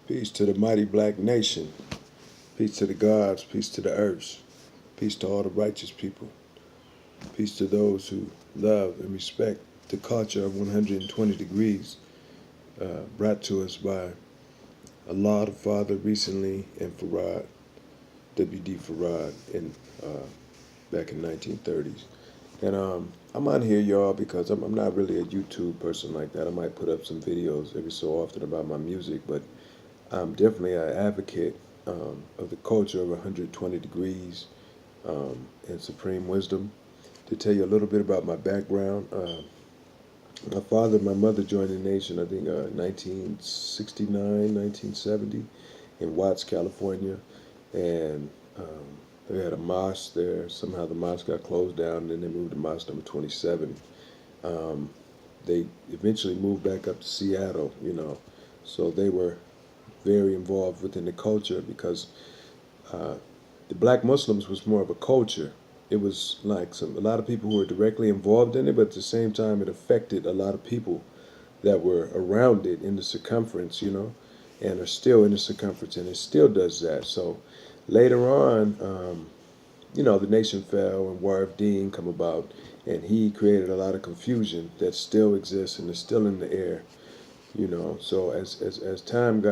Peace to the mighty black nation. Peace to the gods. Peace to the earths. Peace to all the righteous people. Peace to those who love and respect the culture of 120 degrees brought to us by Allah the Father recently and Farad, W.D. Farad, back in 1930s. And I'm on here, y'all, because I'm not really a YouTube person like that. I might put up some videos every so often about my music, but I'm definitely an advocate of the culture of 120 degrees and supreme wisdom. To tell you a little bit about my background, my father and my mother joined the nation, I think, 1969, 1970, in Watts, California. And they had a mosque there. Somehow the mosque got closed down, and then they moved to mosque number 27. Um, they eventually moved back up to Seattle, So they were very involved within the culture because the black Muslims was more of a culture. It was like a lot of people who were directly involved in it, but at the same time, it affected a lot of people that were around it in the circumference, and are still in the circumference, and it still does that. So later on, the nation fell and War of Dean come about, and he created a lot of confusion that still exists and is still in the air, So as time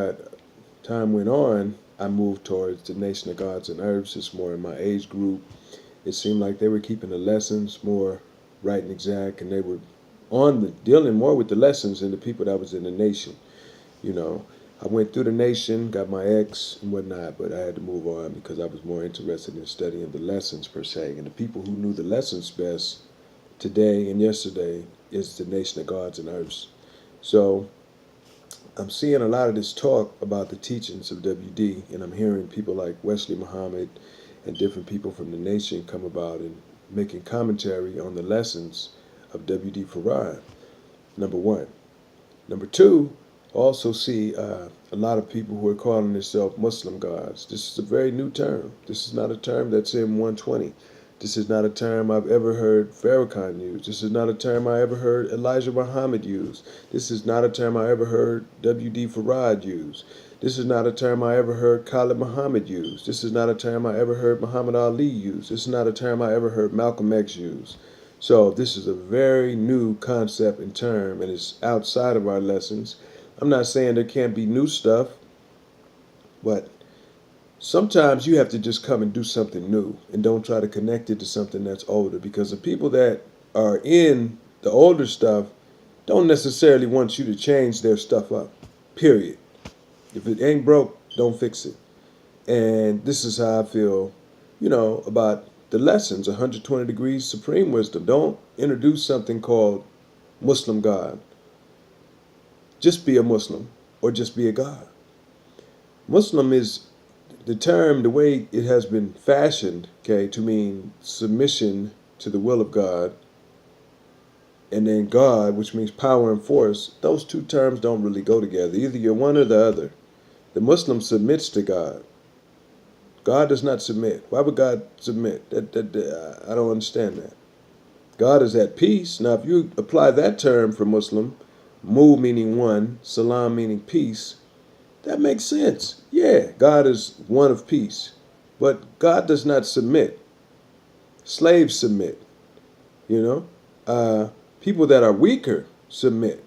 went on, I moved towards the Nation of Gods and Herbs. It's more in my age group. It seemed like they were keeping the lessons more right and exact, and they were dealing more with the lessons than the people that was in the nation. I went through the nation, got my ex and whatnot, but I had to move on because I was more interested in studying the lessons per se. And the people who knew the lessons best today and yesterday is the Nation of Gods and Herbs. So I'm seeing a lot of this talk about the teachings of WD, and I'm hearing people like Wesley Muhammad and different people from the nation come about and making commentary on the lessons of WD Farad, number one. Number two, also see a lot of people who are calling themselves Muslim gods. This is a very new term. This is not a term that's in 120. This is not a term I've ever heard Farrakhan use. This is not a term I ever heard Elijah Muhammad use. This is not a term I ever heard W.D. Farad use. This is not a term I ever heard Khalid Muhammad use. This is not a term I ever heard Muhammad Ali use. This is not a term I ever heard Malcolm X use. So this is a very new concept and term, and it's outside of our lessons. I'm not saying there can't be new stuff, but sometimes you have to just come and do something new and don't try to connect it to something that's older, because the people that are in the older stuff don't necessarily want you to change their stuff up, period. If it ain't broke, don't fix it. And this is how I feel, about the lessons, 120 degrees supreme wisdom. Don't introduce something called Muslim God. Just be a Muslim or just be a God. Muslim is the term, the way it has been fashioned, okay, to mean submission to the will of God, and then God, which means power and force. Those two terms don't really go together. Either you're one or the other. The Muslim submits to God. God does not submit. Why would God submit? I don't understand that. God is at peace. Now, if you apply that term for Muslim, mu meaning one, salam meaning peace, that makes sense. Yeah, God is one of peace. But God does not submit. Slaves submit. People that are weaker submit.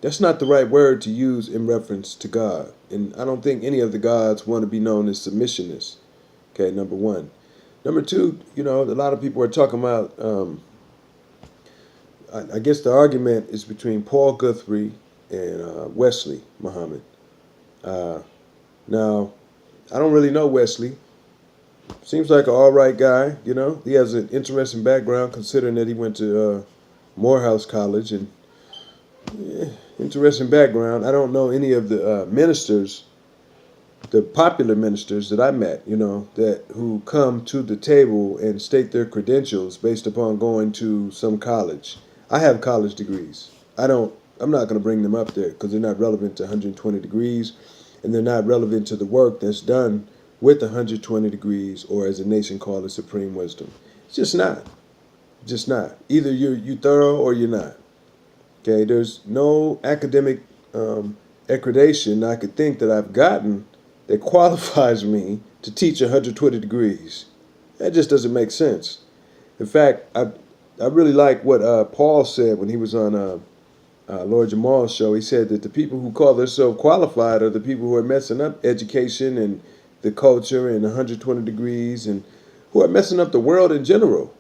That's not the right word to use in reference to God. And I don't think any of the gods want to be known as submissionists. Okay, number one. Number two, a lot of people are talking about, I guess the argument is between Paul Guthrie and Wesley Muhammad. Now, I don't really know Wesley. Seems like an all right guy, He has an interesting background considering that he went to Morehouse College, and interesting background. I don't know any of the ministers, the popular ministers that I met, that who come to the table and state their credentials based upon going to some college. I have college degrees. I'm not going to bring them up there because they're not relevant to 120 degrees, and they're not relevant to the work that's done with 120 degrees, or as a nation called it, supreme wisdom. It's just not. Just not. Either you thorough or you're not. Okay, there's no academic accreditation I could think that I've gotten that qualifies me to teach 120 degrees. That just doesn't make sense. In fact, I really like what Paul said when he was on Lord Jamal's show. He said that the people who call themselves qualified are the people who are messing up education and the culture and 120 degrees, and who are messing up the world in general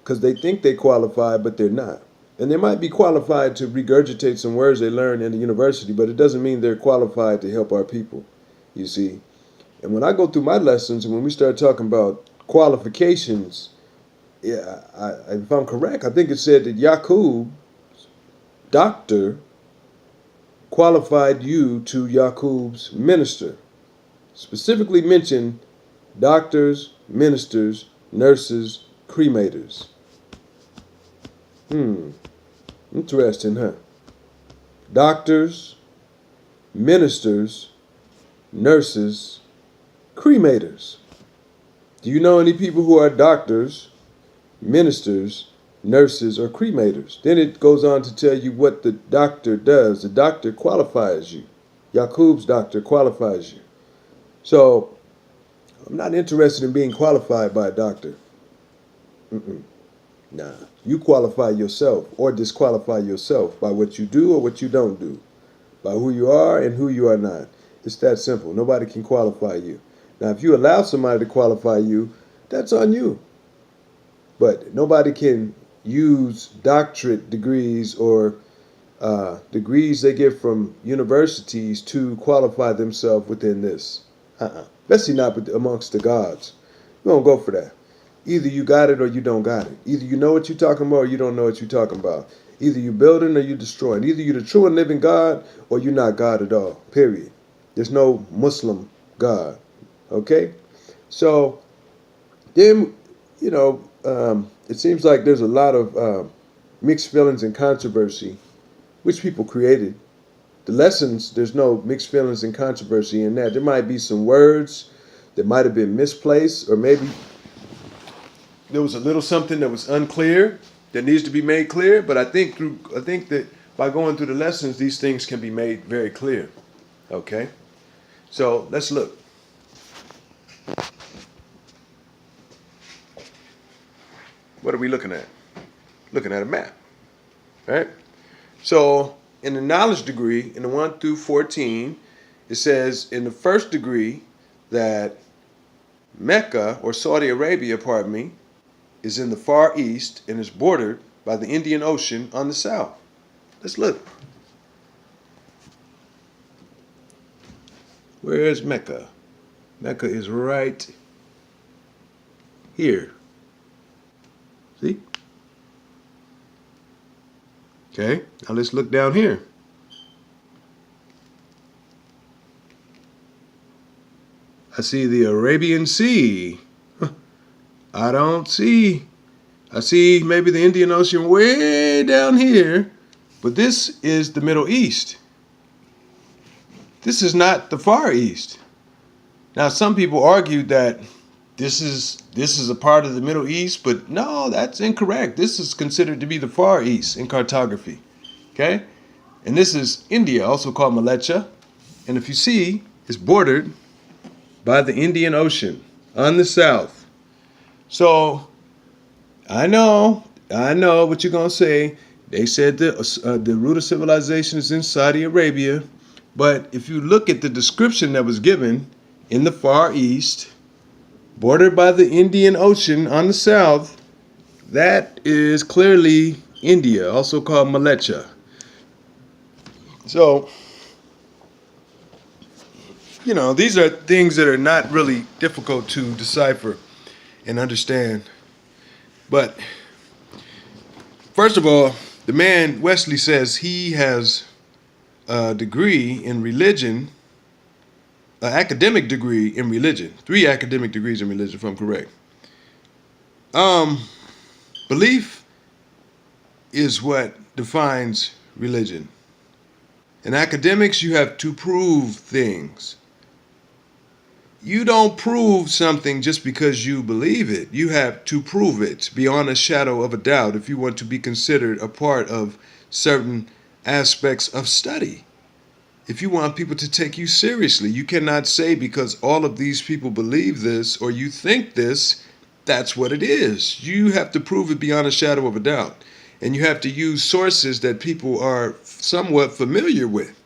because they think they qualify, but they're not. And they might be qualified to regurgitate some words they learned in the university, but it doesn't mean they're qualified to help our people, you see. And when I go through my lessons and when we start talking about qualifications, yeah, if I'm correct, I think it said that Yaqub, doctor, qualified you to Yaqub's minister. Specifically mentioned doctors, ministers, nurses, cremators. Interesting, huh? Doctors, ministers, nurses, cremators. Do you know any people who are doctors, ministers, nurses, or cremators? Then it goes on to tell you what the doctor does. The doctor qualifies you. Yaqub's doctor qualifies you. So I'm not interested in being qualified by a doctor. Nah. You qualify yourself or disqualify yourself by what you do or what you don't do, by who you are and who you are not. It's that simple. Nobody can qualify you. Now, if you allow somebody to qualify you, that's on you. But nobody can use doctorate degrees or degrees they get from universities to qualify themselves within this. Especially not amongst the gods. We don't go for that. Either you got it or you don't got it. Either you know what you're talking about or you don't know what you're talking about. Either you're building or you're destroying. Either you're the true and living God or you're not God at all. Period. There's no Muslim God. Okay? So, then, it seems like there's a lot of mixed feelings and controversy, which people created. The lessons, there's no mixed feelings and controversy in that. There might be some words that might have been misplaced, or maybe there was a little something that was unclear that needs to be made clear. But I think that by going through the lessons, these things can be made very clear. Okay? So let's look. What are we looking at? Looking at a map. Right? So in the knowledge degree, in the 1 through 14, it says in the first degree that Mecca, or Saudi Arabia, pardon me, is in the far east and is bordered by the Indian Ocean on the south. Let's look. Where is Mecca? Mecca is right here. See? Okay, now let's look down here. I see the Arabian Sea. I see maybe the Indian Ocean way down here, but this is the Middle East. This is not the Far East. Now, some people argued that this is a part of the Middle East, but no, that's incorrect. This is considered to be the Far East in cartography. Okay? And this is India, also called Malaysia. And if you see, it's bordered by the Indian Ocean on the south. So, I know what you're going to say. They said the root of civilization is in Saudi Arabia. But if you look at the description that was given in the Far East, bordered by the Indian Ocean on the south, that is clearly India, also called Malaysia. So, these are things that are not really difficult to decipher and understand. But first of all, the man Wesley says he has a degree in religion, an academic degree in religion, 3 academic degrees in religion, if I'm correct. Belief is what defines religion. In academics, you have to prove things. You don't prove something just because you believe it. You have to prove it beyond a shadow of a doubt if you want to be considered a part of certain aspects of study. if you want people to take you seriously. You cannot say because all of these people believe this or you think this, that's what it is. You have to prove it beyond a shadow of a doubt. And you have to use sources that people are somewhat familiar with.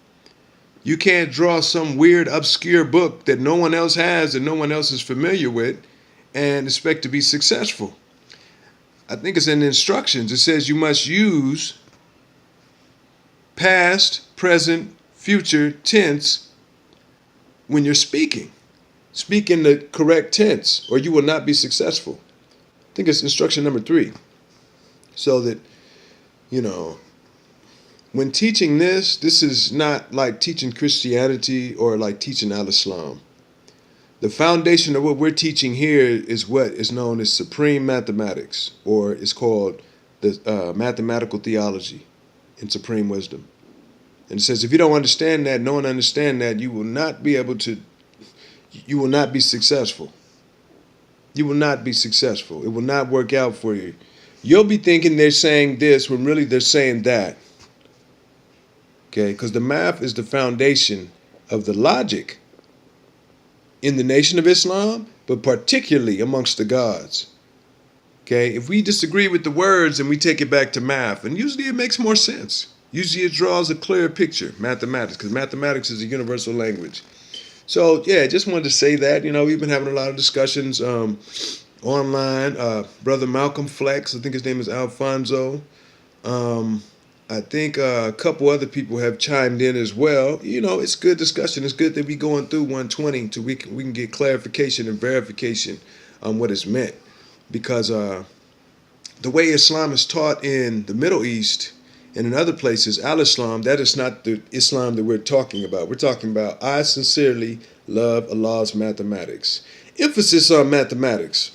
You can't draw some weird, obscure book that no one else has and no one else is familiar with and expect to be successful. I think it's in the instructions. It says you must use past, present, future tense when you're speaking. Speak in the correct tense or you will not be successful. I think it's instruction number 3. So that, when teaching this is not like teaching Christianity or like teaching Al-Islam. The foundation of what we're teaching here is what is known as supreme mathematics, or it's called the mathematical theology in supreme wisdom. And it says if you don't understand that, no one understand that, you will not be successful. You will not be successful. It will not work out for you. You'll be thinking they're saying this when really they're saying that. Okay, because the math is the foundation of the logic in the Nation of Islam, but particularly amongst the gods. Okay, if we disagree with the words and we take it back to math, and usually it makes more sense. Usually it draws a clearer picture, mathematics, because mathematics is a universal language. So, yeah, just wanted to say that. We've been having a lot of discussions online. Brother Malcolm Flex, I think his name is Alfonso. I think a couple other people have chimed in as well. It's good discussion. It's good that we going through 120 so we can get clarification and verification on what is meant. Because the way Islam is taught in the Middle East and in other places, Al-Islam, that is not the Islam that we're talking about. We're talking about I sincerely love Allah's mathematics. Emphasis on mathematics,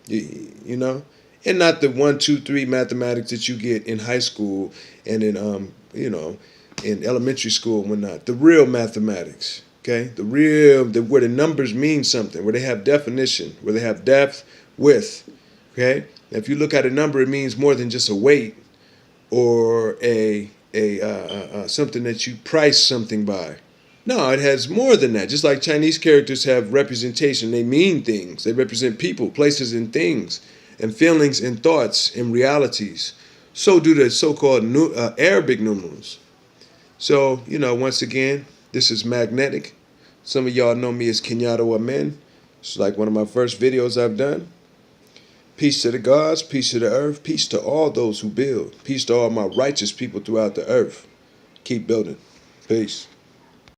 and not the 1, 2, 3 mathematics that you get in high school and in in elementary school and whatnot. The real mathematics, okay? Where the numbers mean something, where they have definition, where they have depth, width, okay? Now, if you look at a number, it means more than just a weight or a something that you price something by. No, it has more than that. Just like Chinese characters have representation, they mean things. They represent people, places, and things, and feelings and thoughts and realities. So do the so-called Arabic numerals. So, once again, this is Magnetik. Some of y'all know me as Kenyatta Amen. It's like one of my first videos I've done. Peace to the gods, peace to the earth, peace to all those who build. Peace to all my righteous people throughout the earth. Keep building. Peace.